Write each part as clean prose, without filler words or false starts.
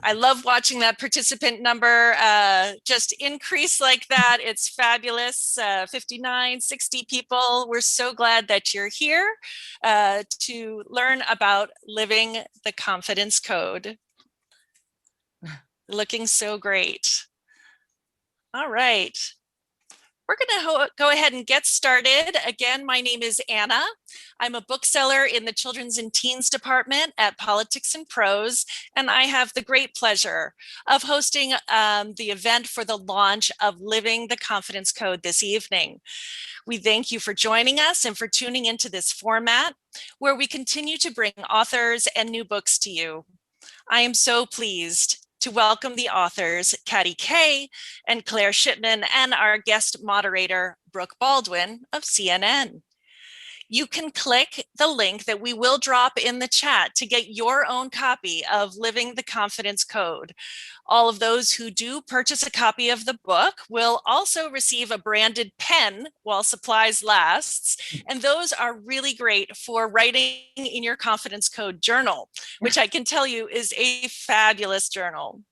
I love watching that participant number just increase like that. It's fabulous. 59, 60 people. We're so glad that you're here to learn about living the confidence code. Looking so great. All right. We're going to go ahead and get started. Again, my name is Anna. I'm a bookseller in the Children's and Teens Department at Politics and Prose, and I have the great pleasure of hosting the event for the launch of Living the Confidence Code this evening. We thank you for joining us and for tuning into this format where we continue to bring authors and new books to you. I am so pleased to welcome the authors, Katty K and Claire Shipman, and our guest moderator, Brooke Baldwin of CNN. You can click the link that we will drop in the chat to get your own copy of Living the Confidence Code. All of those who do purchase a copy of the book will also receive a branded pen while supplies lasts. And those are really great for writing in your Confidence Code journal, which I can tell you is a fabulous journal.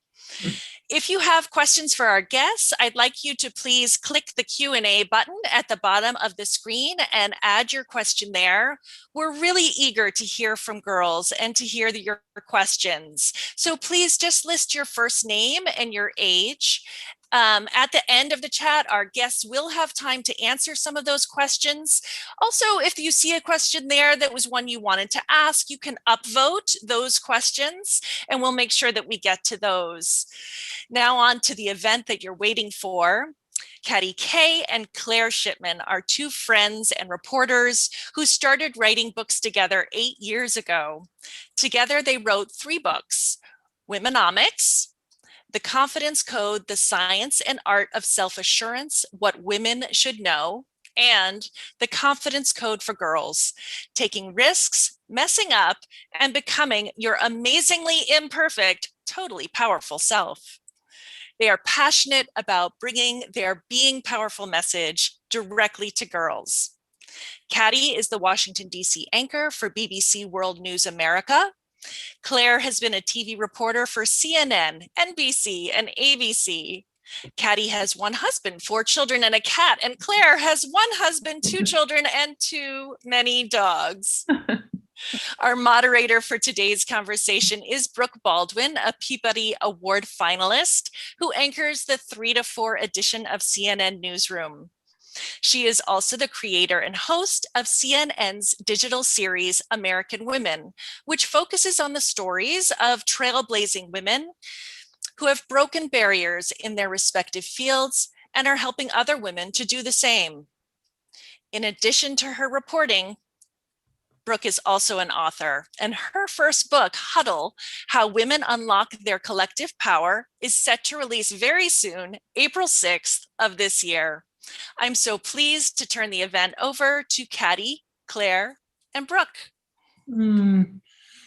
If you have questions for our guests, I'd like you to please click the Q&A button at the bottom of the screen and add your question there. We're really eager to hear from girls and to hear your questions. So please just list your first name and your age. At the end of the chat, our guests will have time to answer some of those questions. Also, if you see a question there that was one you wanted to ask, you can upvote those questions and we'll make sure that we get to those. Now on to the event that you're waiting for. Katty K and Claire Shipman are two friends and reporters who started writing books together 8 years ago. Together, they wrote 3 books: Womenomics, The Confidence Code, The Science and Art of Self-Assurance, What Women Should Know, and The Confidence Code for Girls, Taking Risks, Messing Up, and Becoming Your Amazingly Imperfect, Totally Powerful Self. They are passionate about bringing their being powerful message directly to girls. Katty is the Washington, D.C. anchor for BBC World News America. Claire has been a TV reporter for CNN, NBC, and ABC. Katty has 1 husband, 4 children, and a cat, and Claire has 1 husband, 2 children, and too many dogs. Our moderator for today's conversation is Brooke Baldwin, a Peabody Award finalist who anchors the 3 to 4 edition of CNN Newsroom. She is also the creator and host of CNN's digital series, American Women, which focuses on the stories of trailblazing women who have broken barriers in their respective fields and are helping other women to do the same. In addition to her reporting, Brooke is also an author, and her first book, Huddle, How Women Unlock Their Collective Power, is set to release very soon, April 6th of this year. I'm so pleased to turn the event over to Katty, Claire, and Brooke.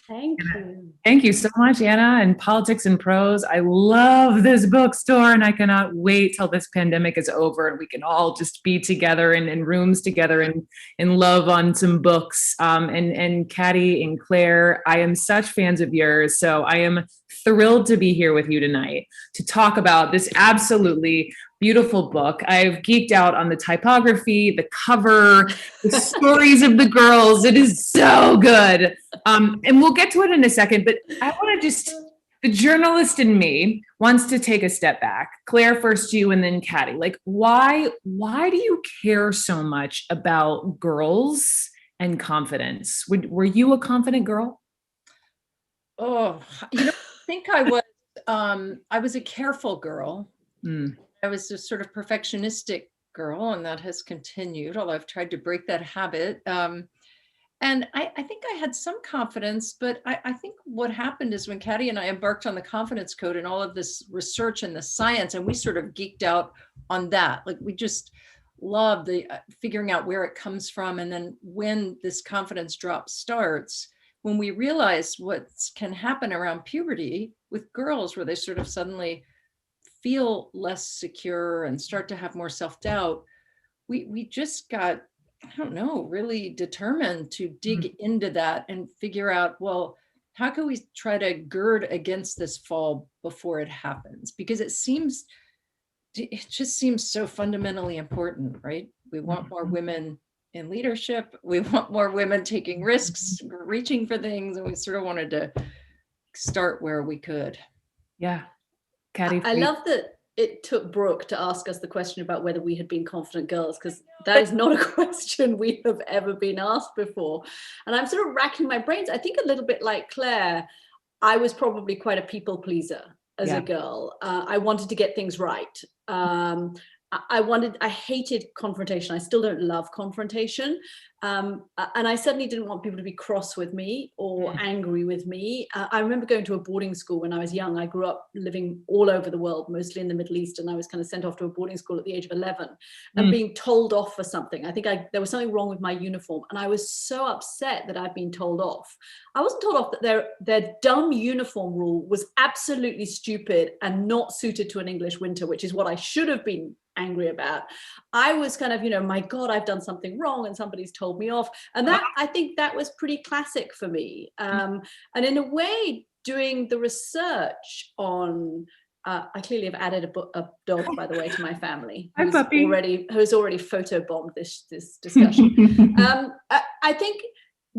Thank you. Thank you so much, Anna, and Politics and Prose. I love this bookstore, and I cannot wait till this pandemic is over and we can all just be together in rooms together and love on some books. And Katty and Claire, I am such fans of yours, so I am thrilled to be here with you tonight to talk about this absolutely beautiful book. I've geeked out on the typography, the cover, the stories of the girls. It is so good. And we'll get to it in a second, but I want to the journalist in me wants to take a step back. Claire, first you, and then Katty. Like, why do you care so much about girls and confidence? Were you a confident girl? Oh, I think I was a careful girl. I was a sort of perfectionistic girl, and that has continued, although I've tried to break that habit. And I think I had some confidence, but I think what happened is when Katty and I embarked on the Confidence Code and all of this research and the science, and we sort of geeked out on that. Like, we just loved the figuring out where it comes from. And then when this confidence drop starts, when we realize what can happen around puberty with girls, where they sort of suddenly feel less secure and start to have more self-doubt, we just got, I don't know, really determined to dig into that and figure out, well, how can we try to gird against this fall before it happens? Because it just seems so fundamentally important, right? We want more women in leadership. We want more women taking risks, reaching for things. And we sort of wanted to start where we could. Yeah. Katty, I love that it took Brooke to ask us the question about whether we had been confident girls, because that is not a question we have ever been asked before. And I'm sort of racking my brains. I think a little bit like Claire, I was probably quite a people pleaser as a girl. I wanted to get things right. I hated confrontation. I still don't love confrontation. And I certainly didn't want people to be cross with me or angry with me. I remember going to a boarding school when I was young. I grew up living all over the world, mostly in the Middle East. And I was kind of sent off to a boarding school at the age of 11 and being told off for something. I think there was something wrong with my uniform. And I was so upset that I'd been told off. I wasn't told off that their dumb uniform rule was absolutely stupid and not suited to an English winter, which is what I should have been angry about. I was kind of, my God, I've done something wrong and somebody's told me off. And that, I think that was pretty classic for me. And in a way, doing the research on, I clearly have added a dog, by the way, to my family, who's already photobombed this discussion. I think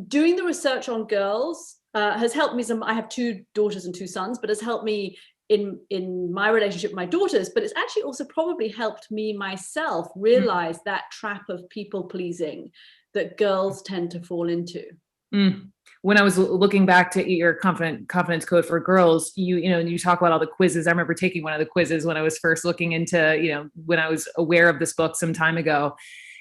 doing the research on girls has helped me. I have 2 daughters and 2 sons, but has helped me in my relationship with my daughters, but it's actually also probably helped me myself realize that trap of people pleasing that girls tend to fall into. When I was looking back to your confidence code for girls, you talk about all the quizzes. I remember taking one of the quizzes when I was first looking into, when I was aware of this book some time ago.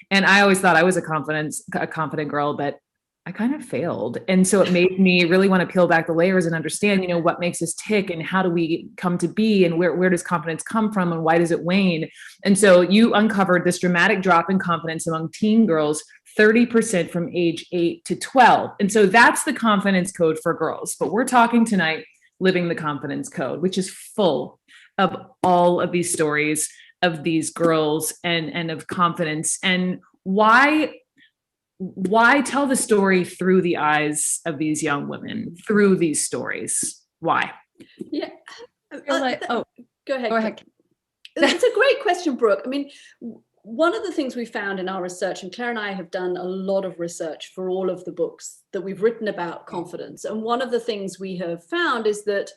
And I always thought I was a confident girl, but I kind of failed. And so it made me really want to peel back the layers and understand, what makes us tick and how do we come to be and where does confidence come from and why does it wane? And so you uncovered this dramatic drop in confidence among teen girls, 30% from age 8 to 12. And so that's the confidence code for girls. But we're talking tonight, living the confidence code, which is full of all of these stories of these girls and of confidence. And why tell the story through the eyes of these young women, through these stories? Why? Yeah. Go ahead. It's a great question, Brooke. I mean, one of the things we found in our research, and Claire and I have done a lot of research for all of the books that we've written about confidence. And one of the things we have found is that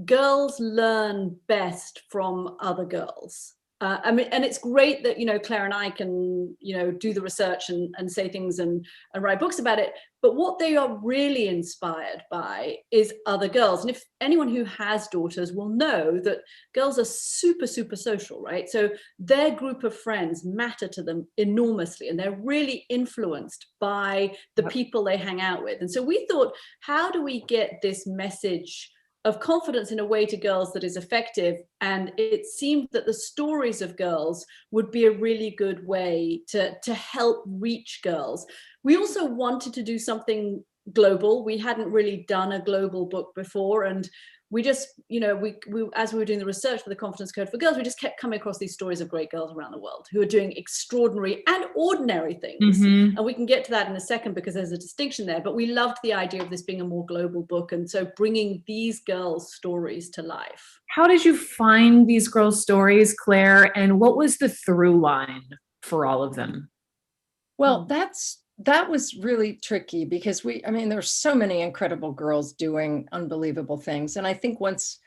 girls learn best from other girls. And it's great that, Claire and I can, do the research and say things and write books about it. But what they are really inspired by is other girls. And if anyone who has daughters will know that girls are super, super social, right? So their group of friends matter to them enormously. And they're really influenced by the people they hang out with. And so we thought, how do we get this message of confidence in a way to girls that is effective? And it seemed that the stories of girls would be a really good way to help reach girls. We also wanted to do something global. We hadn't really done a global book before. And we just, we as we were doing the research for the Confidence Code for Girls, we just kept coming across these stories of great girls around the world who are doing extraordinary and ordinary things. And we can get to that in a second because there's a distinction there. But we loved the idea of this being a more global book. And so bringing these girls' stories to life. How did you find these girls' stories, Claire? And what was the through line for all of them? Well, that was really tricky because there's so many incredible girls doing unbelievable things. And I think once,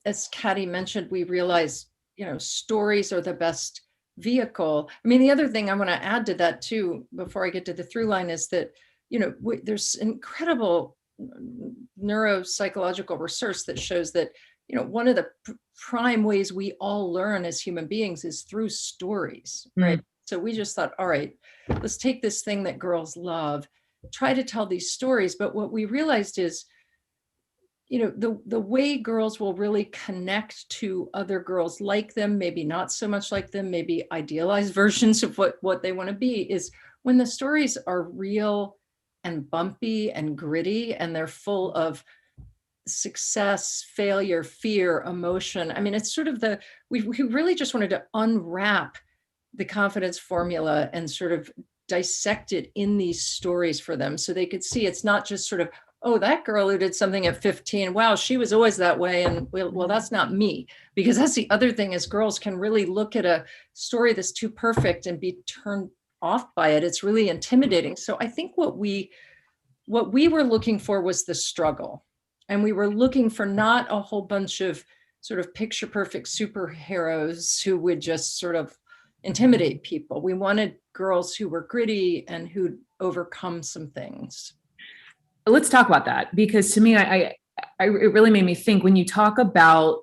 as Katty mentioned, we realized, stories are the best vehicle. The other thing I want to add to that too, before I get to the through line, is that, there's incredible neuropsychological research that shows that, one of the prime ways we all learn as human beings is through stories, right? So we just thought, all right, let's take this thing that girls love, try to tell these stories. But what we realized is, the way girls will really connect to other girls like them, maybe not so much like them, maybe idealized versions of what they want to be, is when the stories are real and bumpy and gritty and they're full of success, failure, fear, emotion. It's sort of we really just wanted to unwrap the confidence formula and sort of dissect it in these stories for them so they could see it's not just sort of oh, that girl who did something at 15, wow, she was always that way. And well, that's not me. Because that's the other thing is girls can really look at a story that's too perfect and be turned off by it. It's really intimidating. So I think what we were looking for was the struggle. And we were looking for not a whole bunch of sort of picture perfect superheroes who would just sort of intimidate people. We wanted girls who were gritty and who'd overcome some things. Let's talk about that, because to me, it really made me think when you talk about,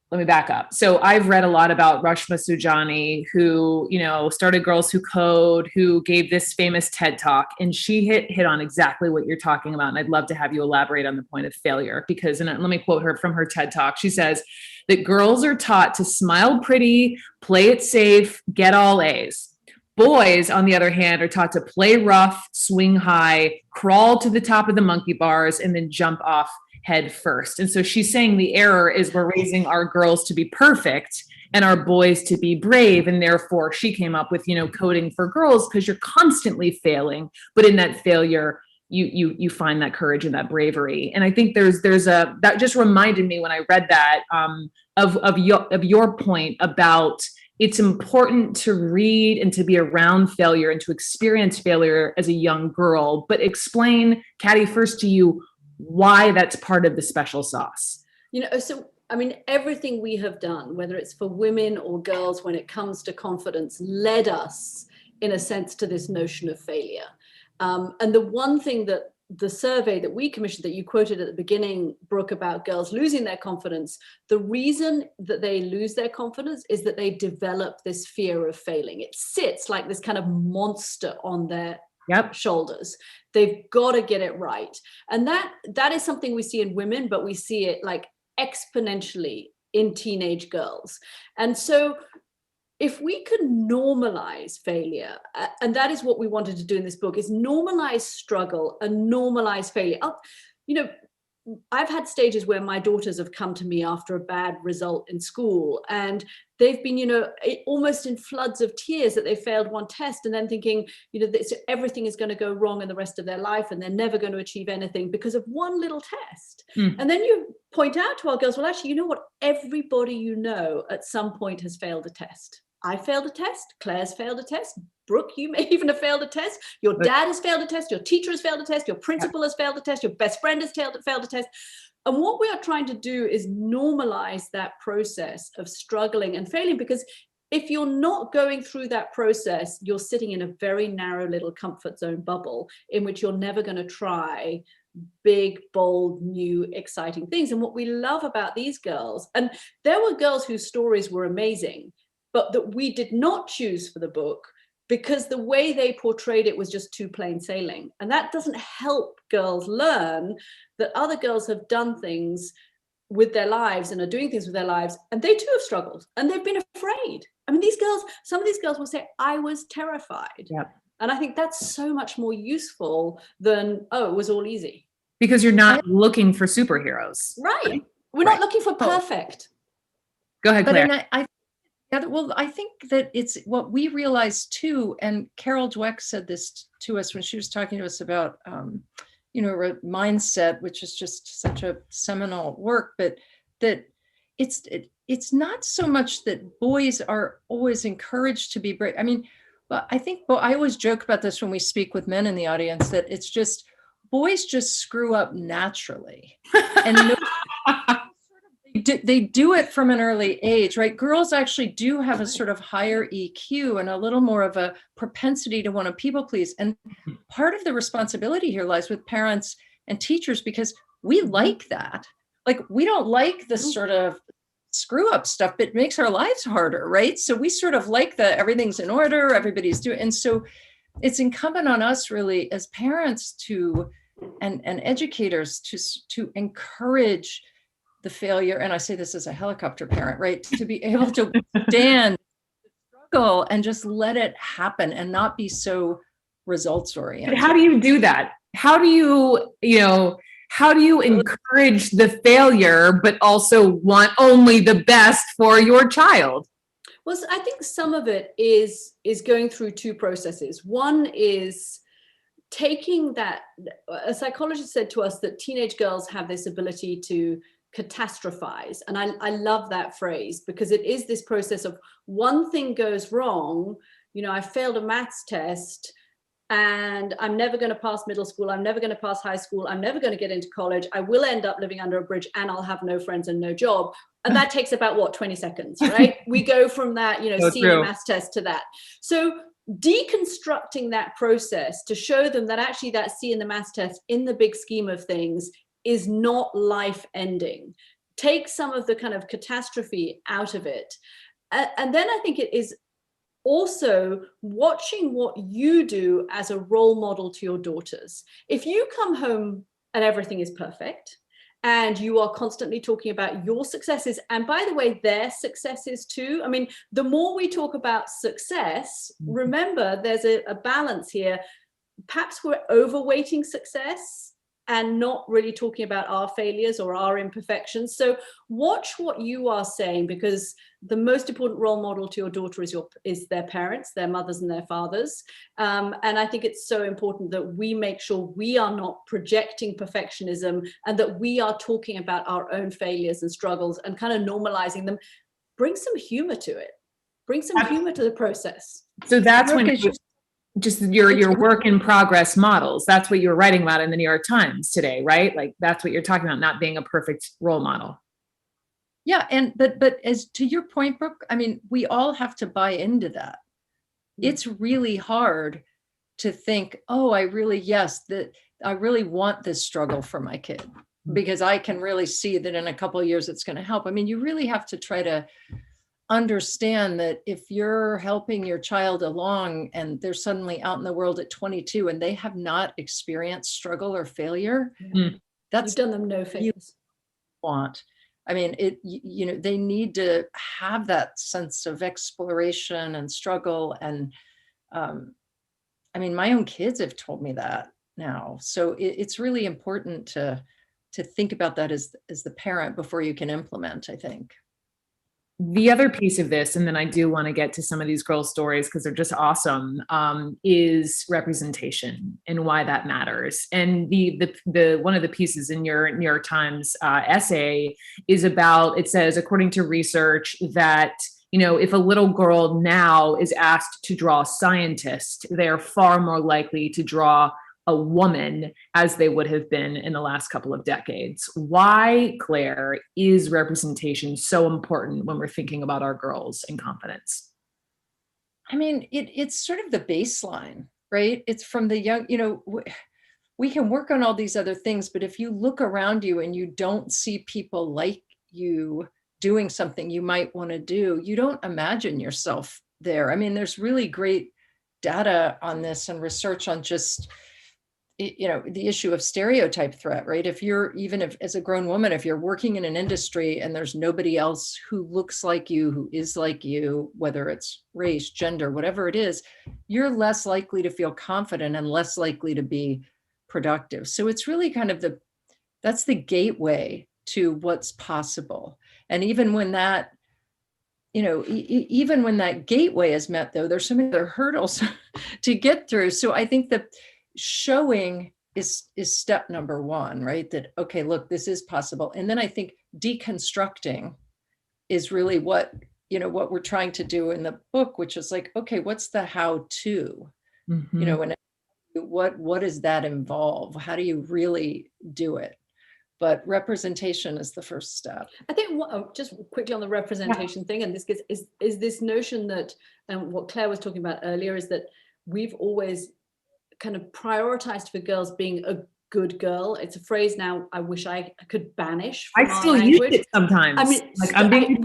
let me back up. So I've read a lot about Rashma Sujani, who, started Girls Who Code, who gave this famous TED Talk, and she hit on exactly what you're talking about. And I'd love to have you elaborate on the point of failure, because, and let me quote her from her TED Talk. She says that girls are taught to smile pretty, play it safe, get all A's. Boys, on the other hand, are taught to play rough, swing high, crawl to the top of the monkey bars, and then jump off head first. And so she's saying the error is we're raising our girls to be perfect and our boys to be brave. And therefore she came up with, coding for girls, because you're constantly failing. But in that failure, you find that courage and that bravery. And I think that just reminded me when I read that of your point about it's important to read and to be around failure and to experience failure as a young girl. But explain, Katty, first to you, why that's part of the special sauce. Everything we have done, whether it's for women or girls, when it comes to confidence, led us, in a sense, to this notion of failure. And the one thing that the survey that we commissioned that you quoted at the beginning, Brooke, about girls losing their confidence, the reason that they lose their confidence is that they develop this fear of failing. It sits like this kind of monster on their shoulders. They've got to get it right. And that is something we see in women, but we see it like exponentially in teenage girls. And so if we could normalize failure, and that is what we wanted to do in this book, is normalize struggle and normalize failure. I've had stages where my daughters have come to me after a bad result in school, and they've been, almost in floods of tears that they failed one test, and then thinking, that everything is going to go wrong in the rest of their life, and they're never going to achieve anything because of one little test. And then you point out to our girls, well, actually, you know what? Everybody at some point has failed a test. I failed a test. Claire's failed a test. Brooke, you may even have failed a test. Your dad has failed a test. Your teacher has failed a test. Your principal has failed a test. Your best friend has failed a test. And what we are trying to do is normalize that process of struggling and failing, because if you're not going through that process, you're sitting in a very narrow little comfort zone bubble in which you're never going to try big, bold, new, exciting things. And what we love about these girls, and there were girls whose stories were amazing, but that we did not choose for the book because the way they portrayed it was just too plain sailing. And that doesn't help girls learn that other girls have done things with their lives and are doing things with their lives, and they too have struggled and they've been afraid. Some of these girls will say, I was terrified. Yep. And I think that's so much more useful than, oh, it was all easy. Because you're not looking for superheroes. Right. We're not looking for perfect. Go ahead, Claire. I think that it's what we realized too, and Carol Dweck said this to us when she was talking to us about, mindset, which is just such a seminal work, but that it's not so much that boys are always encouraged to be brave. I always joke about this when we speak with men in the audience, that it's just boys just screw up naturally, and they do it from an early age, right? Girls actually do have a sort of higher EQ and a little more of a propensity to want to people please. And part of the responsibility here lies with parents and teachers, because we like that. Like, we don't like the sort of screw up stuff, but it makes our lives harder, right? So we sort of like everything's in order, everybody's doing. And so it's incumbent on us really as parents and educators to encourage the failure. And I say this as a helicopter parent, right? To be able to stand, struggle, and just let it happen and not be so results oriented. How do you do that? How do you encourage the failure, but also want only the best for your child? Well, I think some of it is going through two processes. One is taking that, a psychologist said to us that teenage girls have this ability to catastrophize. And I love that phrase, because it is this process of one thing goes wrong. I failed a maths test and I'm never going to pass middle school. I'm never going to pass high school. I'm never going to get into college. I will end up living under a bridge and I'll have no friends and no job. And that takes about 20 seconds, right? We go from that, seeing a maths test to that. So deconstructing that process to show them that actually that C in the maths test in the big scheme of things is not life ending. Take some of the kind of catastrophe out of it. And then I think it is also watching what you do as a role model to your daughters. If you come home and everything is perfect, and you are constantly talking about your successes, and by the way, their successes too. I mean, the more we talk about success, remember there's a balance here. Perhaps we're overweighting success and not really talking about our failures or our imperfections. So watch what you are saying, because the most important role model to your daughter is their parents, their mothers and their fathers. And I think it's so important that we make sure we are not projecting perfectionism, and that we are talking about our own failures and struggles and kind of normalizing them. Bring some humor to it. Bring some humor to the process. So that's when just your work in progress models. That's what you were writing about in the New York Times today, right? Like that's what you're talking about, not being a perfect role model. Yeah. But as to your point, Brooke, I mean, we all have to buy into that. It's really hard to think, oh, I really want this struggle for my kid, because I can really see that in a couple of years it's going to help. I mean, you really have to try to understand that if you're helping your child along and they're suddenly out in the world at 22 and they have not experienced struggle or failure, that's you've done them no favors. I mean, they need to have that sense of exploration and struggle. And I mean, my own kids have told me that now. So it's really important to think about that as the parent before you can implement, I think. The other piece of this, and then I do want to get to some of these girl stories because they're just awesome, is representation and why that matters. And the one of the pieces in your New York Times essay is about, it says, according to research, that if a little girl now is asked to draw a scientist, they are far more likely to draw a woman as they would have been in the last couple of decades. Why, Claire, is representation so important when we're thinking about our girls and confidence? I mean, it's sort of the baseline, right? It's from the young, we can work on all these other things, but if you look around you and you don't see people like you doing something you might want to do, you don't imagine yourself there. I mean, there's really great data on this and research on just the issue of stereotype threat, right? If as a grown woman, if you're working in an industry and there's nobody else who looks like you, who is like you, whether it's race, gender, whatever it is, you're less likely to feel confident and less likely to be productive. So it's really kind of that's the gateway to what's possible. And even when that, even when that gateway is met, though, there's so many other hurdles to get through. So I think that showing is step number one, right? That, okay, look, this is possible. And then I think deconstructing is really what we're trying to do in the book, which is like, okay, what's the how to, and what does that involve? How do you really do it? But representation is the first step. I think just quickly on the representation thing, and this is this notion that, and what Claire was talking about earlier, is that we've always kind of prioritized for girls being a good girl. It's a phrase now I wish I could banish from I still use it sometimes. I mean, like I'm being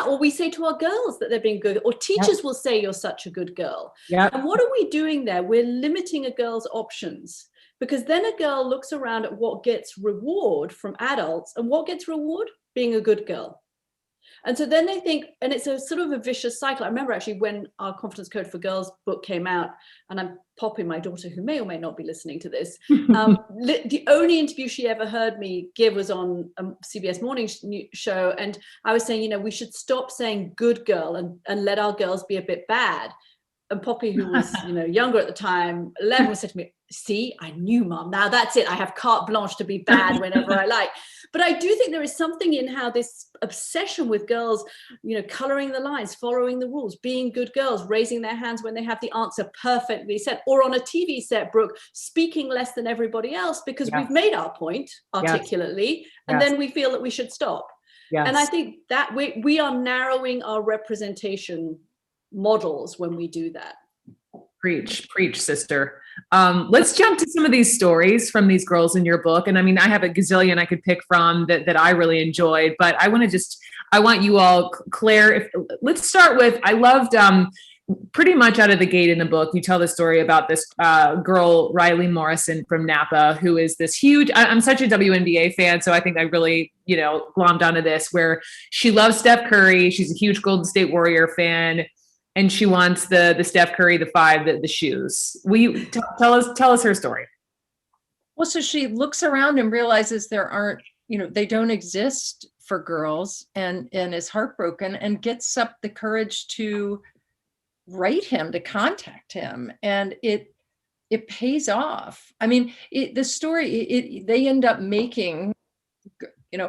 or we say to our girls that they're being good, or teachers will say you're such a good girl. Yeah. And what are we doing there? We're limiting a girl's options, because then a girl looks around at what gets reward from adults, and what gets reward? Being a good girl. And so then they think, and it's a sort of a vicious cycle. I remember actually when our Confidence Code for Girls book came out, and I'm popping my daughter, who may or may not be listening to this, the only interview she ever heard me give was on a CBS morning show. And I was saying, we should stop saying good girl and let our girls be a bit bad. and Poppy, who was, younger at the time, 11, said to me, see, I knew, Mom, now that's it. I have carte blanche to be bad whenever I like. But I do think there is something in how this obsession with girls, coloring the lines, following the rules, being good girls, raising their hands when they have the answer perfectly said, or on a TV set, Brooke, speaking less than everybody else because we've made our point articulately, and then we feel that we should stop. And I think that we are narrowing our representation models when we do that. Preach, sister. Let's jump to some of these stories from these girls in your book. And I mean, I have a gazillion I could pick from that I really enjoyed, but I want you all, Claire, let's start with, I loved, pretty much out of the gate in the book, you tell the story about this girl, Riley Morrison from Napa, who is this huge, I'm such a WNBA fan, so I think I really, glommed onto this, where she loves Steph Curry. She's a huge Golden State Warrior fan. And she wants the Steph Curry, the 5, the shoes. Will you tell us her story? Well, so she looks around and realizes there aren't, they don't exist for girls, and is heartbroken, and gets up the courage to write him, to contact him. And it pays off. I mean, the story, they end up making,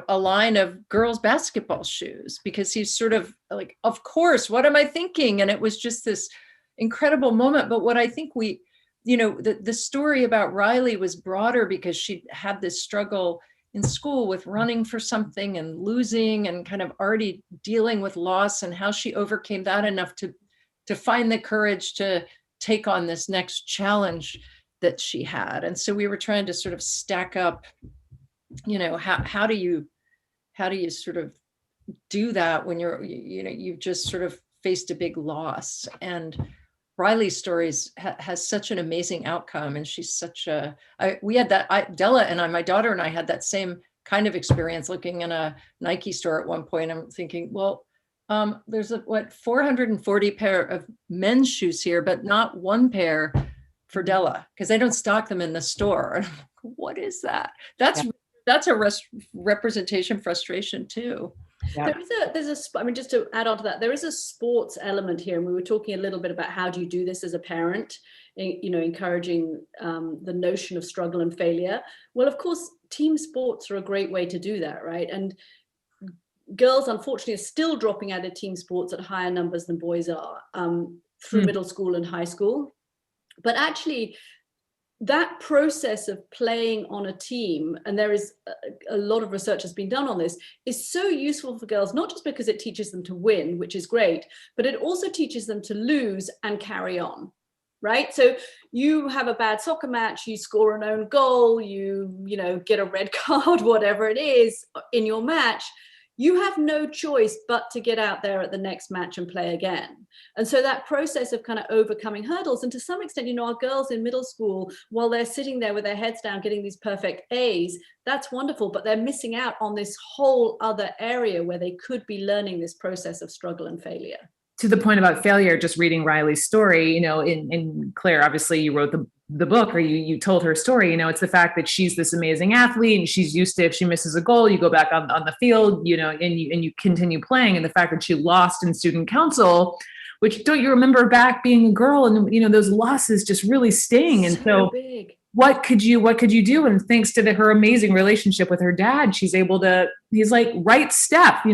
a line of girls' basketball shoes, because he's sort of like, of course, what am I thinking? And it was just this incredible moment. But what I think the story about Riley was broader, because she had this struggle in school with running for something and losing, and kind of already dealing with loss, and how she overcame that enough to find the courage to take on this next challenge that she had. And so we were trying to sort of stack up, how do you sort of do that when you've just sort of faced a big loss. And Riley's stories has such an amazing outcome, and she's such Della and I, my daughter and I, had that same kind of experience looking in a Nike store at one point. I'm thinking, well, there's 440 pair of men's shoes here, but not one pair for Della, because they don't stock them in the store. And I'm like, what is that? That's a representation frustration too. Yeah. Just to add on to that, there is a sports element here. And we were talking a little bit about how do you do this as a parent, encouraging the notion of struggle and failure. Well, of course, team sports are a great way to do that, right? And girls, unfortunately, are still dropping out of team sports at higher numbers than boys are through middle school and high school. But actually, that process of playing on a team, and there is a lot of research has been done on this, is so useful for girls, not just because it teaches them to win, which is great, but it also teaches them to lose and carry on, right? So you have a bad soccer match, you score an own goal, you get a red card, whatever it is in your match. You have no choice but to get out there at the next match and play again. And so that process of kind of overcoming hurdles, and to some extent, our girls in middle school, while they're sitting there with their heads down, getting these perfect A's, that's wonderful, but they're missing out on this whole other area where they could be learning this process of struggle and failure. To the point about failure, just reading Riley's story, in Claire, obviously you wrote the book, or you told her story, it's the fact that she's this amazing athlete, and she's used to, if she misses a goal, you go back on the field, and you continue playing. And the fact that she lost in student council, which, don't you remember back being a girl, and those losses just really sting. And so big. What could you do? And thanks to her amazing relationship with her dad, she's able to, he's like, write Steph,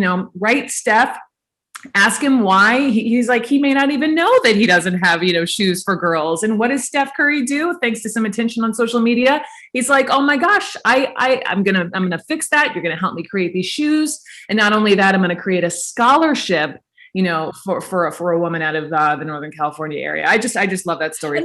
ask him why. He's like, he may not even know that he doesn't have, shoes for girls. And what does Steph Curry do? Thanks to some attention on social media, he's like, oh my gosh, I'm going to fix that. You're going to help me create these shoes. And not only that, I'm going to create a scholarship, for a woman out of the Northern California area. I just love that story.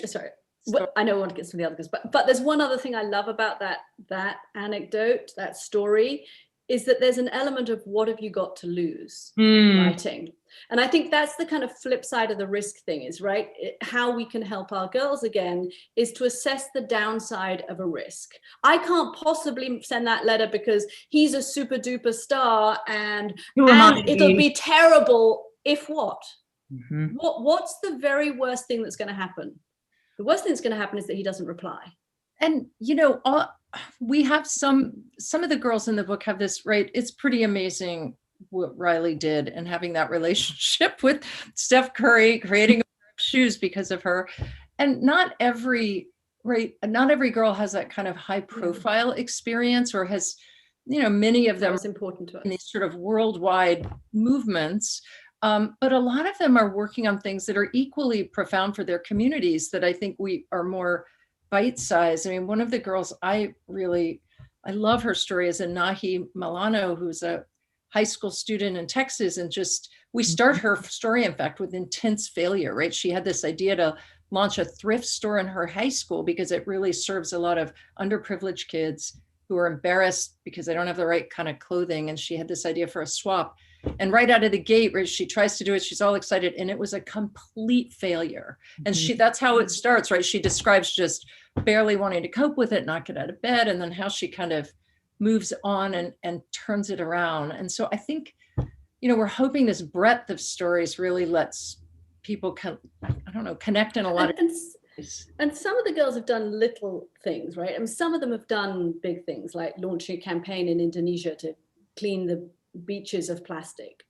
Sorry. Well, I know we want to get some of the others, but there's one other thing I love about that anecdote, that story, is that there's an element of what have you got to lose writing. And I think that's the kind of flip side of the risk thing is, right? How we can help our girls again is to assess the downside of a risk. I can't possibly send that letter because he's a super duper star and it'll be terrible if what? Mm-hmm. What's the very worst thing that's going to happen? The worst thing that's going to happen is that he doesn't reply. And, we have some of the girls in the book have this, right? It's pretty amazing what Riley did and having that relationship with Steph Curry, creating a shoes because of her. And not every girl has that kind of high profile experience, or has, many of them It's important to us. in these sort of worldwide movements. But a lot of them are working on things that are equally profound for their communities that I think we are more bite-sized. I mean, one of the girls I love her story is Nahi Milano, who's a high school student in Texas. And we start her story, in fact, with intense failure, right? She had this idea to launch a thrift store in her high school because it really serves a lot of underprivileged kids who are embarrassed because they don't have the right kind of clothing. And she had this idea for a swap. And right out of the gate, where she tries to do it, she's all excited, and it was a complete failure. And that's how it starts, right? She describes just barely wanting to cope with it, not get out of bed, and then how she kind of moves on and turns it around. And so I think, we're hoping this breadth of stories really lets people connect in a lot of ways. And some of the girls have done little things, right? And some of them have done big things, like launching a campaign in Indonesia to clean the beaches of plastic.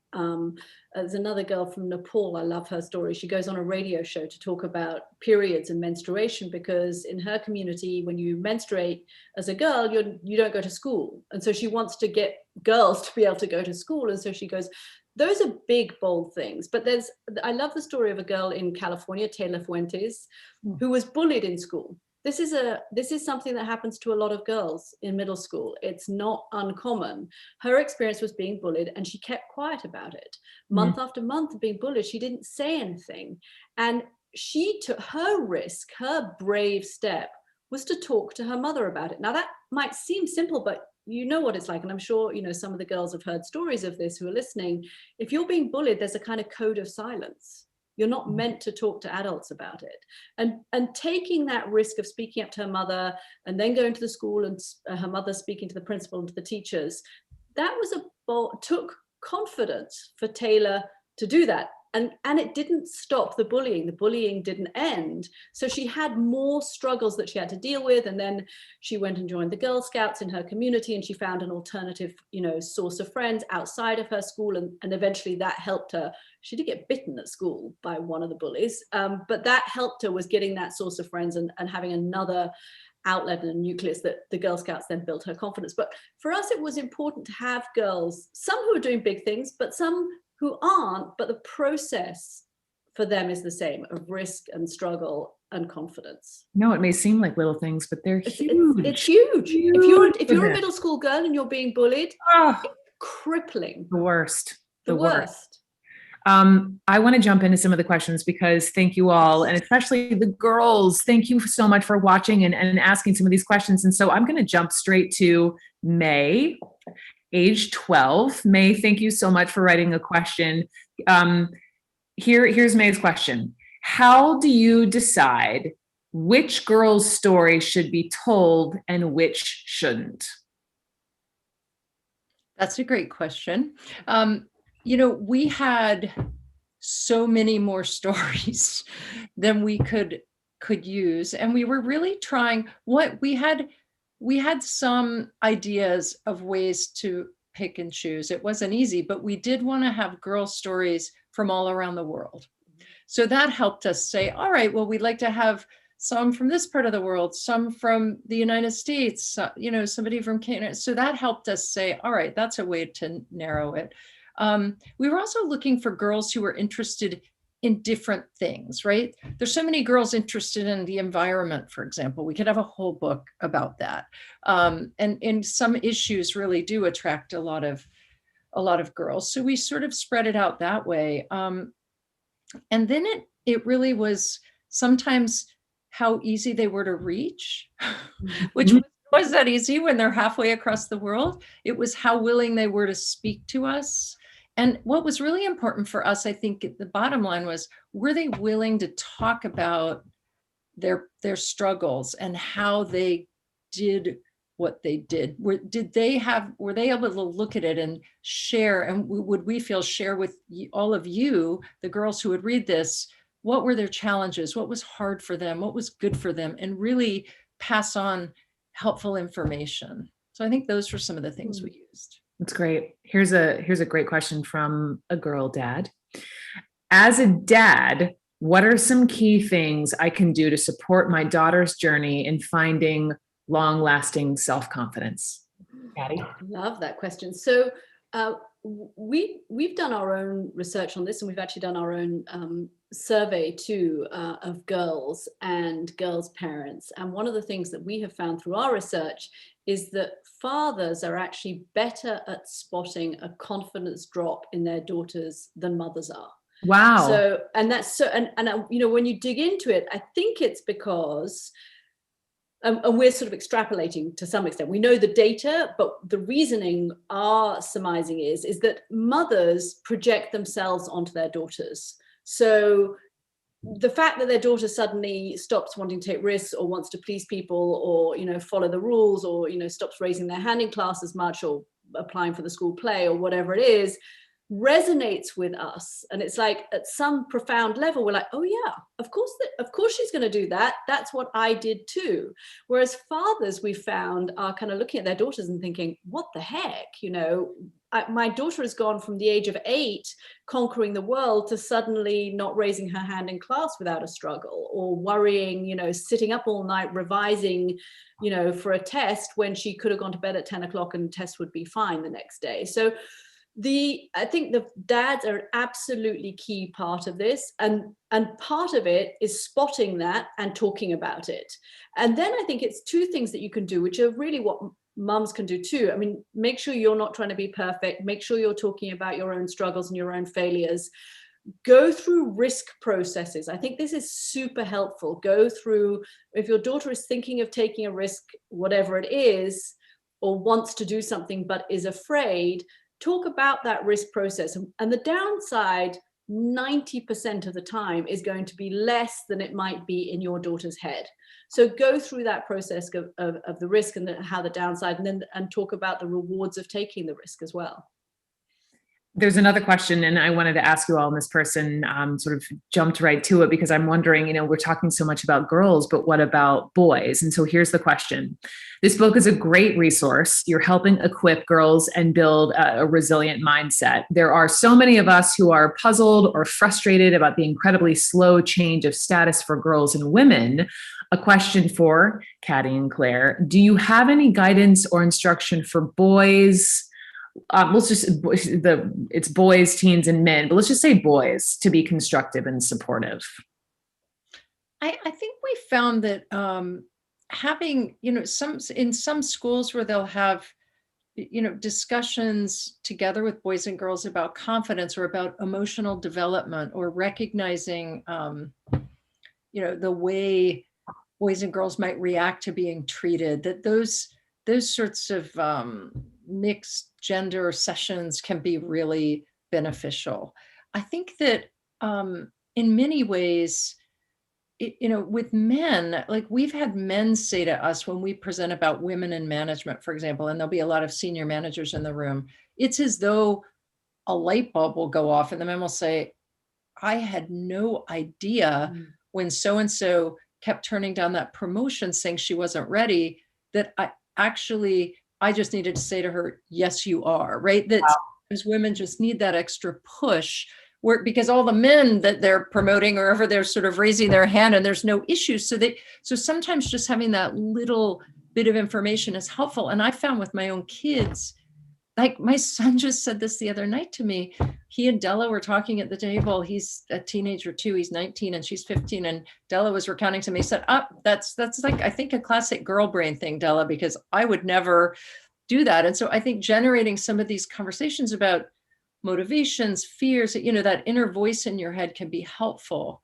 There's another girl from Nepal. I love her story. She goes on a radio show to talk about periods and menstruation, because in her community, when you menstruate as a girl, you don't go to school. And so she wants to get girls to be able to go to school. And so she goes, those are big, bold things. But I love the story of a girl in California, Taylor Fuentes, who was bullied in school. This is something that happens to a lot of girls in middle school. It's not uncommon. Her experience was being bullied, and she kept quiet about it. Month after month of being bullied, she didn't say anything. And she took her risk, her brave step was to talk to her mother about it. Now that might seem simple, but you know what it's like. And I'm sure, some of the girls have heard stories of this who are listening. If you're being bullied, there's a kind of code of silence. You're not meant to talk to adults about it. And taking that risk of speaking up to her mother, and then going to the school, and her mother speaking to the principal and to the teachers, that took confidence for Taylor to do that. And it didn't stop the bullying. The bullying didn't end. So she had more struggles that she had to deal with. And then she went and joined the Girl Scouts in her community, and she found an alternative, source of friends outside of her school. And eventually that helped her. She did get bitten at school by one of the bullies, but that helped her, was getting that source of friends and having another outlet and a nucleus that the Girl Scouts then built her confidence. But for us, it was important to have girls, some who are doing big things, but some who aren't, but the process for them is the same, of risk and struggle and confidence. No, it may seem like little things, but they're huge. It's huge. If you're a middle school girl and you're being bullied, it's crippling. The worst. The worst. I want to jump into some of the questions, because thank you all, and especially the girls, thank you so much for watching and asking some of these questions. And so I'm going to jump straight to May, age 12. May, thank you so much for writing a question. Here's May's question. How do you decide which girl's story should be told and which shouldn't? That's a great question. We had so many more stories than we could use. And we were really trying we had some ideas of ways to pick and choose. It wasn't easy, but we did want to have girl stories from all around the world. So that helped us say, all right, well, we'd like to have some from this part of the world, some from the United States, somebody from Canada. So that helped us say, all right, that's a way to narrow it. We were also looking for girls who were interested in different things, right? There's so many girls interested in the environment, for example. We could have a whole book about that. And some issues really do attract a lot of girls. So we sort of spread it out that way. And then it really was sometimes how easy they were to reach, which was that easy when they're halfway across the world. It was how willing they were to speak to us. And what was really important for us, I think the bottom line was, were they willing to talk about their struggles and how they did what they did? Were they able to look at it and share, and would we feel share with all of you, the girls who would read this, what were their challenges? What was hard for them? What was good for them? And really pass on helpful information. So I think those were some of the things we used. That's great. Here's a great question from a girl dad. As a dad, what are some key things I can do to support my daughter's journey in finding long-lasting self-confidence? Katty? Love that question. So we've done our own research on this, and we've actually done our own survey too of girls and girls' parents. And one of the things that we have found through our research is that fathers are actually better at spotting a confidence drop in their daughters than mothers are. Wow. So, and that's so, and you know, when you dig into it, I think it's because, and we're sort of extrapolating to some extent. We know the data, but the reasoning our surmising is that mothers project themselves onto their daughters. So the fact that their daughter suddenly stops wanting to take risks or wants to please people or, you know, follow the rules or, you know, stops raising their hand in class as much or applying for the school play or whatever it is, resonates with us. And it's like at some profound level, we're like, oh yeah, of course she's going to do that. That's what I did too. Whereas fathers, we found, are kind of looking at their daughters and thinking, what the heck, you know, my daughter has gone from the age of 8 conquering the world to suddenly not raising her hand in class without a struggle, or worrying, you know, sitting up all night revising, you know, for a test when she could have gone to bed at 10 o'clock and the test would be fine the next day. So I think the dads are an absolutely key part of this, and part of it is spotting that and talking about it. And then I think it's 2 things that you can do, which are really what mums can do too. I mean, make sure you're not trying to be perfect. Make sure you're talking about your own struggles and your own failures. Go through risk processes. I think this is super helpful. Go through, if your daughter is thinking of taking a risk, whatever it is, or wants to do something but is afraid, talk about that risk process. And the downside 90% of the time is going to be less than it might be in your daughter's head. So go through that process of the risk and how the downside, and talk about the rewards of taking the risk as well. There's another question, and I wanted to ask you all, and this person sort of jumped right to it because I'm wondering, you know, we're talking so much about girls, but what about boys? And so here's the question. This book is a great resource. You're helping equip girls and build a resilient mindset. There are so many of us who are puzzled or frustrated about the incredibly slow change of status for girls and women. A question for Katty and Claire. Do you have any guidance or instruction for boys? It's boys, teens, and men, but let's just say boys, to be constructive and supportive. I think we found that having, you know, in some schools where they'll have, you know, discussions together with boys and girls about confidence or about emotional development or recognizing, you know, the way boys and girls might react to being treated, that those sorts of mixed gender sessions can be really beneficial. I think that in many ways, you know, with men, like we've had men say to us when we present about women in management, for example, and there'll be a lot of senior managers in the room, it's as though a light bulb will go off and the men will say, I had no idea when so-and-so kept turning down that promotion saying she wasn't ready, that I just needed to say to her, yes, you are, right? That wow. Women just need that extra push because all the men that they're promoting or ever they're sort of raising their hand and there's no issues. So sometimes just having that little bit of information is helpful. And I found with my own kids, like my son just said this the other night to me. He and Della were talking at the table. He's a teenager too. He's 19 and she's 15. And Della was recounting to me, he said, that's like, I think a classic girl brain thing, Della, because I would never do that. And so I think generating some of these conversations about motivations, fears, you know, that inner voice in your head can be helpful.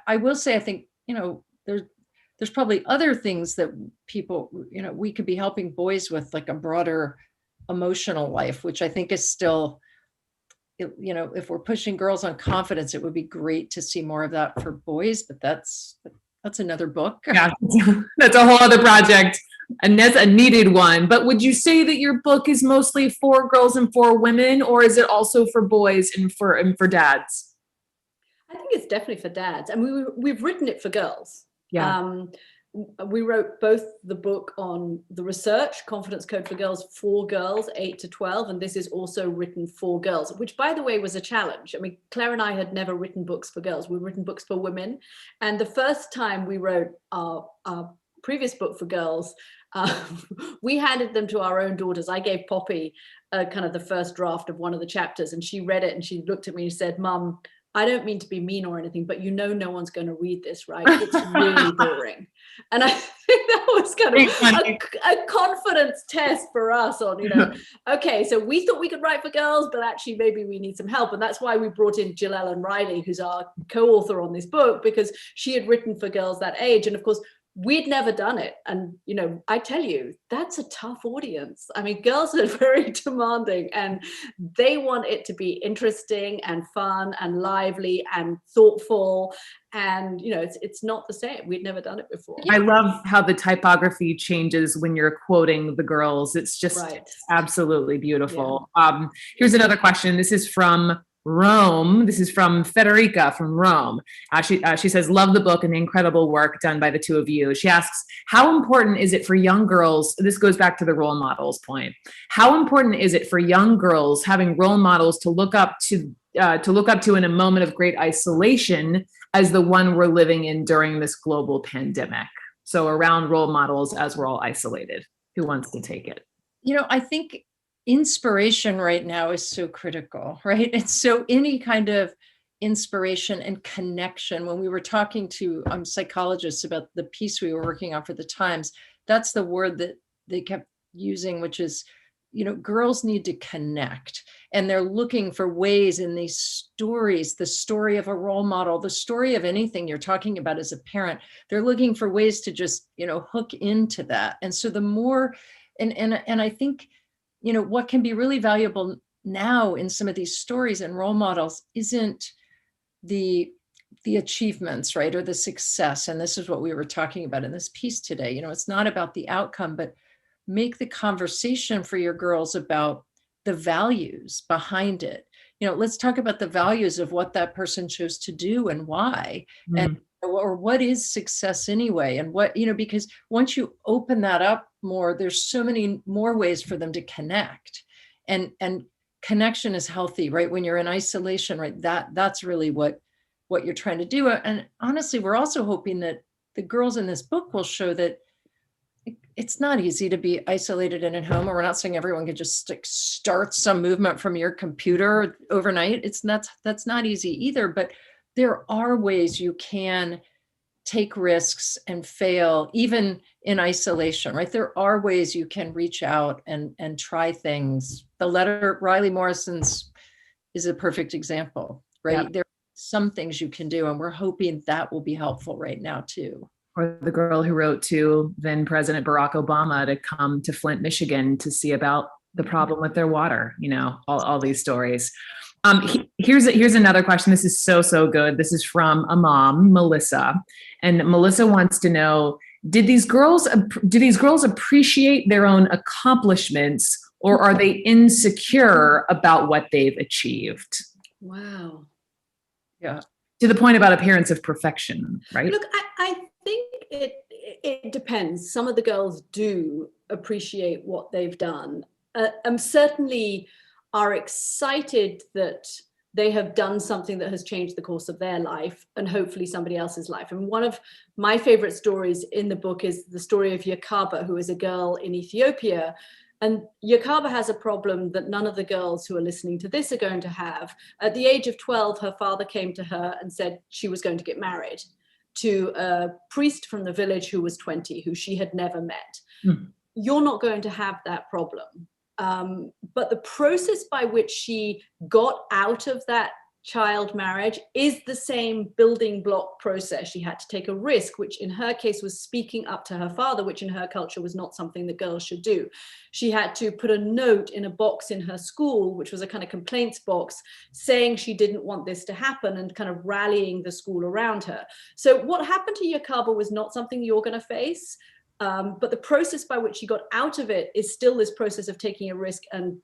I will say, I think, you know, there's probably other things that people, you know, we could be helping boys with, like a broader emotional life, which I think is still, you know, if we're pushing girls on confidence, it would be great to see more of that for boys, but that's another book. Yeah, that's a whole other project, and that's a needed one. But would you say that your book is mostly for girls and for women, or is it also for boys and for dads? I think it's definitely for dads, and we've written it for girls. Yeah. we wrote both the book on the research, Confidence Code for Girls, for girls 8 to 12, and this is also written for girls, which, by the way, was a challenge. I mean, Claire and I had never written books for girls. We'd written books for women. And the first time we wrote our previous book for girls, we handed them to our own daughters. I gave Poppy kind of the first draft of one of the chapters, and she read it and she looked at me and said, "Mum, I don't mean to be mean or anything, but no one's going to read this, right? It's really boring." And I think that was kind of a confidence test for us on, okay, so we thought we could write for girls, but actually maybe we need some help. And that's why we brought in Jill Ellen Riley, who's our co-author on this book, because she had written for girls that age. And of course, we'd never done it. And, I tell you, that's a tough audience. I mean, girls are very demanding and they want it to be interesting and fun and lively and thoughtful. And, it's not the same. We'd never done it before. I love how the typography changes when you're quoting the girls. It's just absolutely beautiful. Yeah. Here's another question. This is from Rome. This is from Federica from Rome. She says, love the book and the incredible work done by the two of you. She asks, how important is it for young girls? This goes back to the role models point. How important is it for young girls having role models to look up to in a moment of great isolation as the one we're living in during this global pandemic? So around role models as we're all isolated. Who wants to take it? I think inspiration right now is so critical, right? And so any kind of inspiration and connection, when we were talking to psychologists about the piece we were working on for the Times, that's the word that they kept using, which is, girls need to connect. And they're looking for ways in these stories, the story of a role model, the story of anything you're talking about as a parent, they're looking for ways to just, hook into that. And so the more, and I think, what can be really valuable now in some of these stories and role models isn't the achievements, right? Or the success. And this is what we were talking about in this piece today. It's not about the outcome, but make the conversation for your girls about the values behind it. Let's talk about the values of what that person chose to do and why, and or what is success anyway, and what, because once you open that up more, there's so many more ways for them to connect, and connection is healthy, right? When you're in isolation, right? That's really what you're trying to do. And honestly, we're also hoping that the girls in this book will show that it's not easy to be isolated and at home, or we're not saying everyone can just start some movement from your computer overnight. That's not easy either, but there are ways you can take risks and fail even in isolation, right? There are ways you can reach out and try things. The letter, Riley Morrison's is a perfect example, right? Yep. There are some things you can do, and we're hoping that will be helpful right now too. Or the girl who wrote to then President Barack Obama to come to Flint, Michigan to see about the problem with their water, all these stories. Here's another question. This is so good. This is from a mom, Melissa. And Melissa wants to know, do these girls appreciate their own accomplishments, or are they insecure about what they've achieved? Wow. Yeah. To the point about appearance of perfection, right? Look, I think it depends. Some of the girls do appreciate what they've done. Certainly are excited that they have done something that has changed the course of their life and hopefully somebody else's life. And one of my favorite stories in the book is the story of Yakaba, who is a girl in Ethiopia. And Yakaba has a problem that none of the girls who are listening to this are going to have. At the age of 12, her father came to her and said she was going to get married to a priest from the village who was 20, who she had never met. You're not going to have that problem. But the process by which she got out of that child marriage is the same building block process. She had to take a risk, which in her case was speaking up to her father, which in her culture was not something that girls should do. She had to put a note in a box in her school, which was a kind of complaints box, saying she didn't want this to happen and kind of rallying the school around her. So what happened to Yakaba was not something you're going to face. but the process by which she got out of it is still this process of taking a risk and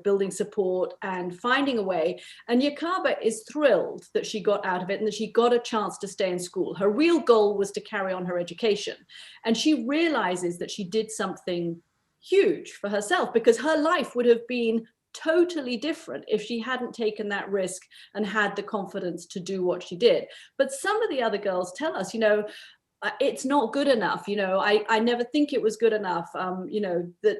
building support and finding a way. And Yakaba is thrilled that she got out of it and that she got a chance to stay in school. Her real goal was to carry on her education. And she realizes that she did something huge for herself, because her life would have been totally different if she hadn't taken that risk and had the confidence to do what she did. But some of the other girls tell us, it's not good enough. I never think it was good enough. That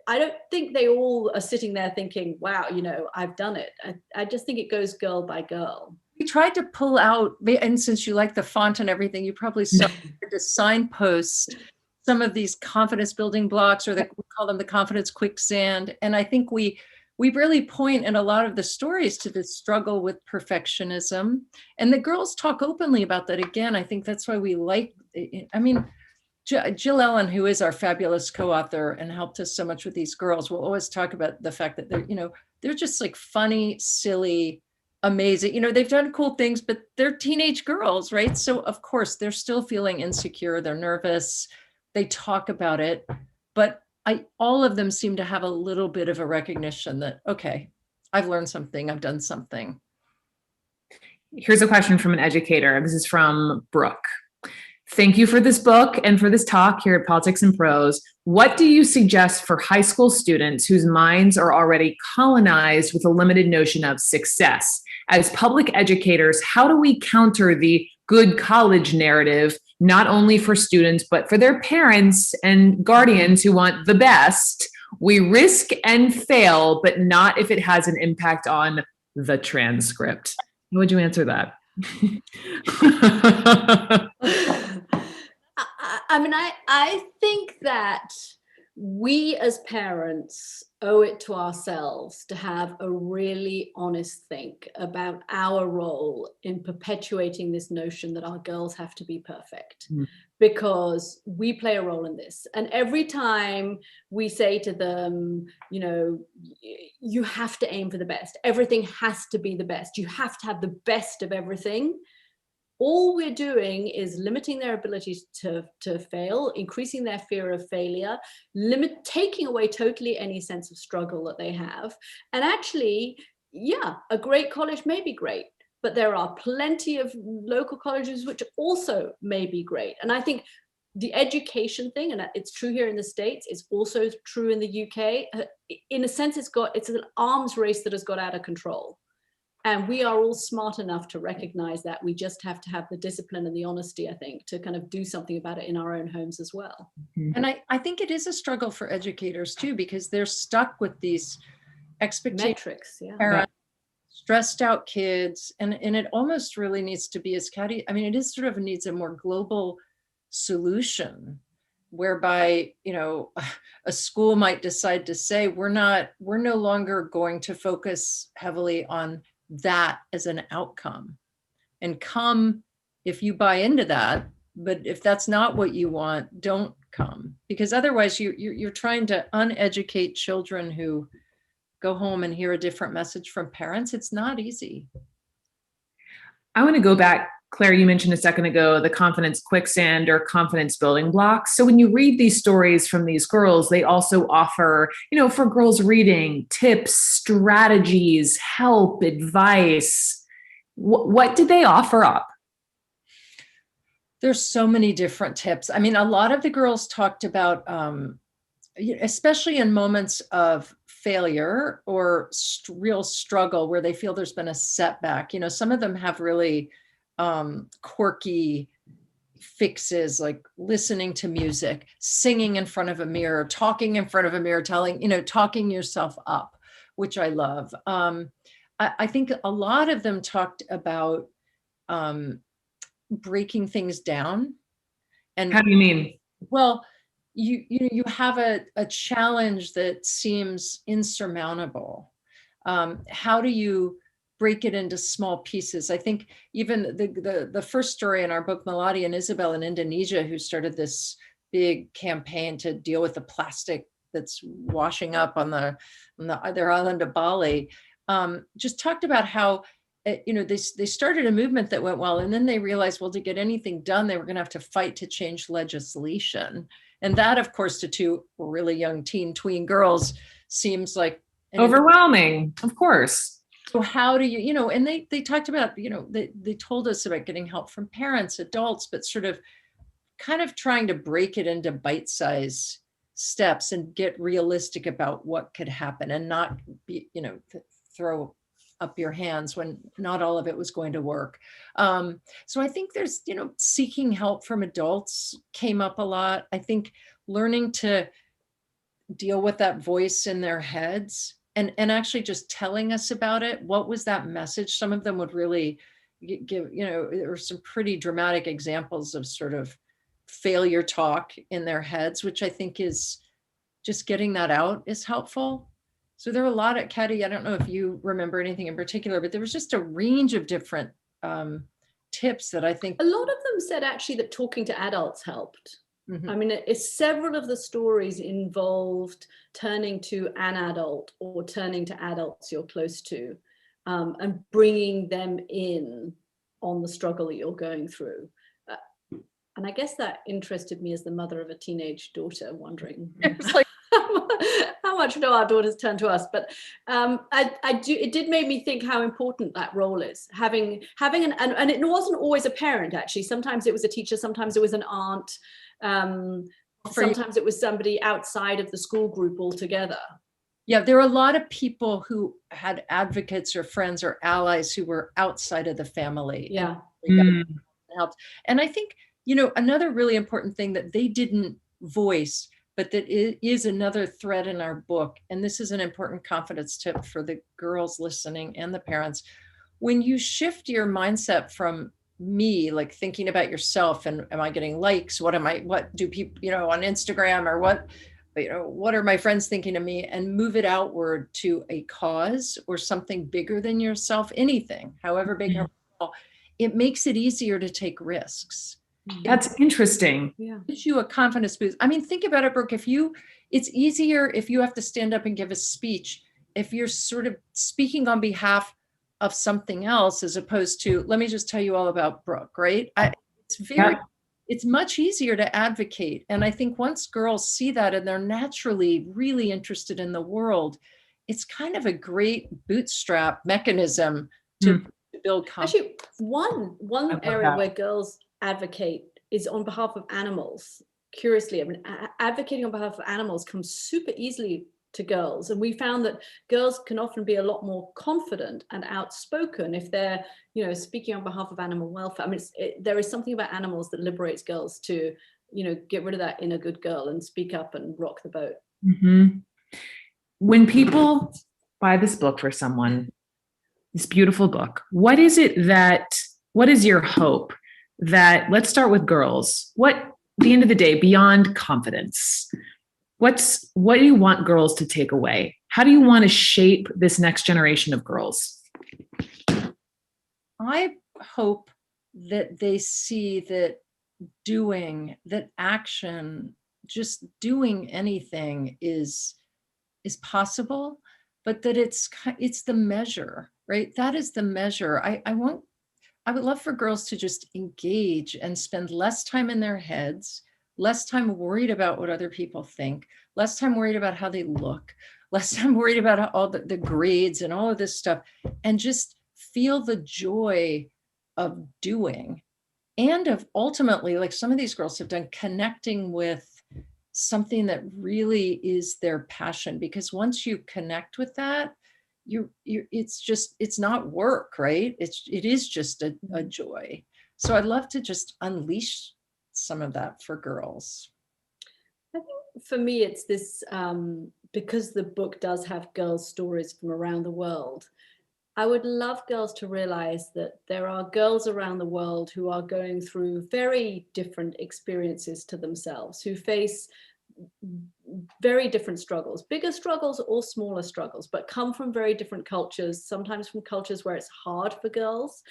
I don't think they all are sitting there thinking, wow, I've done it. I just think it goes girl by girl. We tried to pull out, and since you like the font and everything, you probably started to signpost some of these confidence building blocks, or we call them the confidence quicksand. And I think we really point in a lot of the stories to this struggle with perfectionism. And the girls talk openly about that. Again, I think that's why we like, Jill Ellen, who is our fabulous co-author and helped us so much with these girls, will always talk about the fact that they're just like funny, silly, amazing. They've done cool things, but they're teenage girls, right? So of course they're still feeling insecure. They're nervous. They talk about it, but all of them seem to have a little bit of a recognition that, okay, I've learned something, I've done something. Here's a question from an educator. This is from Brooke. Thank you for this book and for this talk here at Politics and Prose. What do you suggest for high school students whose minds are already colonized with a limited notion of success? As public educators, how do we counter the good college narrative, not only for students, but for their parents and guardians who want the best? We risk and fail, but not if it has an impact on the transcript. How would you answer that? I think that we as parents owe it to ourselves to have a really honest think about our role in perpetuating this notion that our girls have to be perfect, because we play a role in this. And every time we say to them, you have to aim for the best, everything has to be the best, you have to have the best of everything, all we're doing is limiting their ability to fail, increasing their fear of failure, taking away totally any sense of struggle that they have. And actually, a great college may be great, but there are plenty of local colleges which also may be great. And I think the education thing, and it's true here in the States, it's also true in the UK. In a sense, it's an arms race that has got out of control. And we are all smart enough to recognize that. We just have to have the discipline and the honesty, I think, to kind of do something about it in our own homes as well. And I think it is a struggle for educators too, because they're stuck with these expectations. Metrics, Parents, stressed out kids. And it almost really needs to be, as Katty, it is sort of needs a more global solution, whereby, a school might decide to say, we're no longer going to focus heavily on that as an outcome, and come if you buy into that. But if that's not what you want, don't come, because otherwise you're trying to uneducate children who go home and hear a different message from parents. It's not easy. I want to go back, Claire, you mentioned a second ago, the confidence quicksand or confidence building blocks. So when you read these stories from these girls, they also offer, for girls reading, tips, strategies, help, advice. What did they offer up? There's so many different tips. A lot of the girls talked about, especially in moments of failure or real struggle where they feel there's been a setback. Some of them have really quirky fixes, like listening to music, singing in front of a mirror, talking in front of a mirror, talking yourself up, which I love. I think a lot of them talked about breaking things down. And how do you mean? Well, you have a challenge that seems insurmountable. How do you break it into small pieces? I think even the first story in our book, Melody and Isabel in Indonesia, who started this big campaign to deal with the plastic that's washing up on their island of Bali, just talked about how they started a movement that went well, and then they realized, well, to get anything done, they were going to have to fight to change legislation. And that, of course, to two really young tween girls seems like overwhelming, of course. So how do you, and they talked about, they told us about getting help from parents, adults, but sort of kind of trying to break it into bite-sized steps and get realistic about what could happen and not be, throw up your hands when not all of it was going to work. So I think there's, seeking help from adults came up a lot. I think learning to deal with that voice in their heads and actually just telling us about it. What was that message? Some of them would really give, there were some pretty dramatic examples of sort of failure talk in their heads, which I think is just getting that out is helpful. So there are a lot at Katty. I don't know if you remember anything in particular, but there was just a range of different tips that I think. A lot of them said actually that talking to adults helped. Mhm. I mean, several of the stories involved turning to an adult or turning to adults you're close to and bringing them in on the struggle that you're going through. And I guess that interested me as the mother of a teenage daughter, wondering It's like, how much do our daughters turn to us? But it did make me think how important that role is. Having and it wasn't always a parent, actually. Sometimes it was a teacher, sometimes it was an aunt. Sometimes it was somebody outside of the school group altogether. Yeah, there are a lot of people who had advocates or friends or allies who were outside of the family. Yeah. And helped. And I think, another really important thing that they didn't voice, but that is another thread in our book, and this is an important confidence tip for the girls listening and the parents. When you shift your mindset from me, like thinking about yourself and am I getting likes? What do people, on Instagram or what are my friends thinking of me, and move it outward to a cause or something bigger than yourself, anything, however big, however small, it makes it easier to take risks. That's interesting. Yeah. Gives you a confidence boost. I mean, think about it, Brooke. It's easier if you have to stand up and give a speech, if you're sort of speaking on behalf of something else, as opposed to, let me just tell you all about Brooke, right? It's much easier to advocate. And I think once girls see that and they're naturally really interested in the world, it's kind of a great bootstrap mechanism to build confidence. Actually, one area where girls advocate is on behalf of animals. Curiously, I mean, advocating on behalf of animals comes super easily to girls, and we found that girls can often be a lot more confident and outspoken if they're, speaking on behalf of animal welfare. I mean, there is something about animals that liberates girls to, get rid of that inner good girl and speak up and rock the boat. Mm-hmm. When people buy this book for someone, this beautiful book, what is your hope that, let's start with girls, at the end of the day, beyond confidence, what do you want girls to take away? How do you want to shape this next generation of girls? I hope that they see that action, just doing anything is possible, but that it's the measure, right? That is the measure. I would love for girls to just engage and spend less time in their heads, less time worried about what other people think, less time worried about how they look, less time worried about all the grades and all of this stuff, and just feel the joy of doing, and of ultimately, like some of these girls have done, connecting with something that really is their passion. Because once you connect with that, it's not work, right? It is just a joy. So I'd love to just unleash some of that for girls. I think for me, it's this, because the book does have girls' stories from around the world, I would love girls to realize that there are girls around the world who are going through very different experiences to themselves, who face very different struggles, bigger struggles or smaller struggles, but come from very different cultures, sometimes from cultures where it's hard for girls.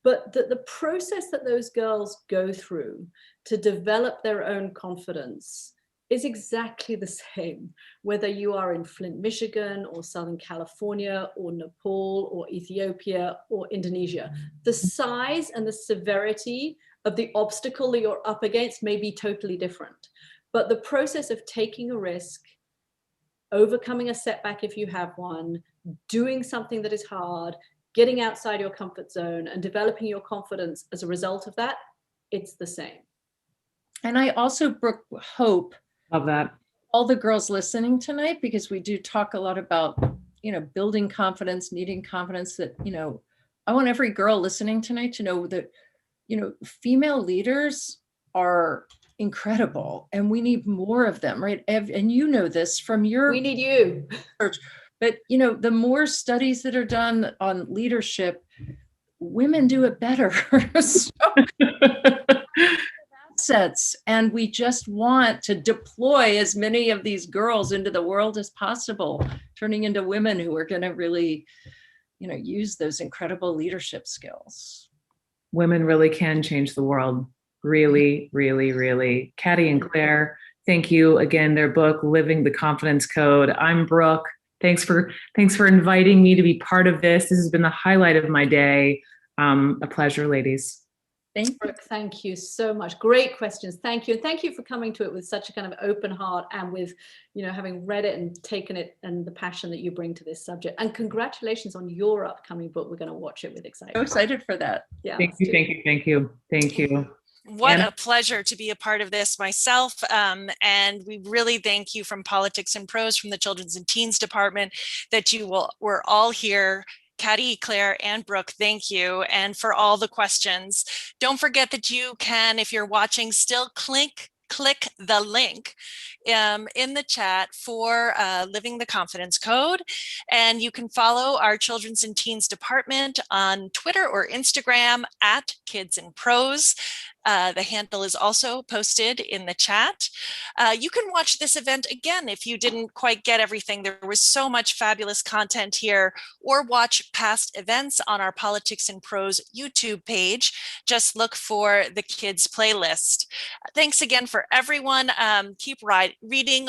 But the process that those girls go through to develop their own confidence is exactly the same, whether you are in Flint, Michigan, or Southern California, or Nepal, or Ethiopia, or Indonesia. The size and the severity of the obstacle that you're up against may be totally different. But the process of taking a risk, overcoming a setback if you have one, doing something that is hard, getting outside your comfort zone and developing your confidence as a result of that, it's the same. And I also, Brooke, hope Love that. all the girls listening tonight, because we do talk a lot about, building confidence, needing confidence, that, I want every girl listening tonight to know that, female leaders are incredible and we need more of them, right? And you know this from your We need you. research, but the more studies that are done on leadership, women do it better. So assets, and we just want to deploy as many of these girls into the world as possible, turning into women who are going to really, use those incredible leadership skills. Women really can change the world. Really, really, really. Katty and Claire, thank you again. Their book, Living the Confidence Code. I'm Brooke. Thanks for inviting me to be part of this. This has been the highlight of my day. A pleasure, ladies. Thank you. Brooke, thank you so much. Great questions. Thank you. And thank you for coming to it with such a kind of open heart and with, having read it and taken it and the passion that you bring to this subject. And congratulations on your upcoming book. We're going to watch it with excitement. So excited for that. Yeah. Thank you. What a pleasure to be a part of this myself. And we really thank you from Politics and Prose, from the Children's and Teens Department, that were all here. Katty, Claire, and Brooke, thank you. And for all the questions. Don't forget that you can, if you're watching, still click the link in the chat for Living the Confidence Code. And you can follow our Children's and Teens Department on Twitter or Instagram at Kids in Prose. The handle is also posted in the chat. You can watch this event again if you didn't quite get everything. There was so much fabulous content here, or watch past events on our Politics and Prose YouTube page. Just look for the kids playlist. Thanks again for everyone. Keep reading.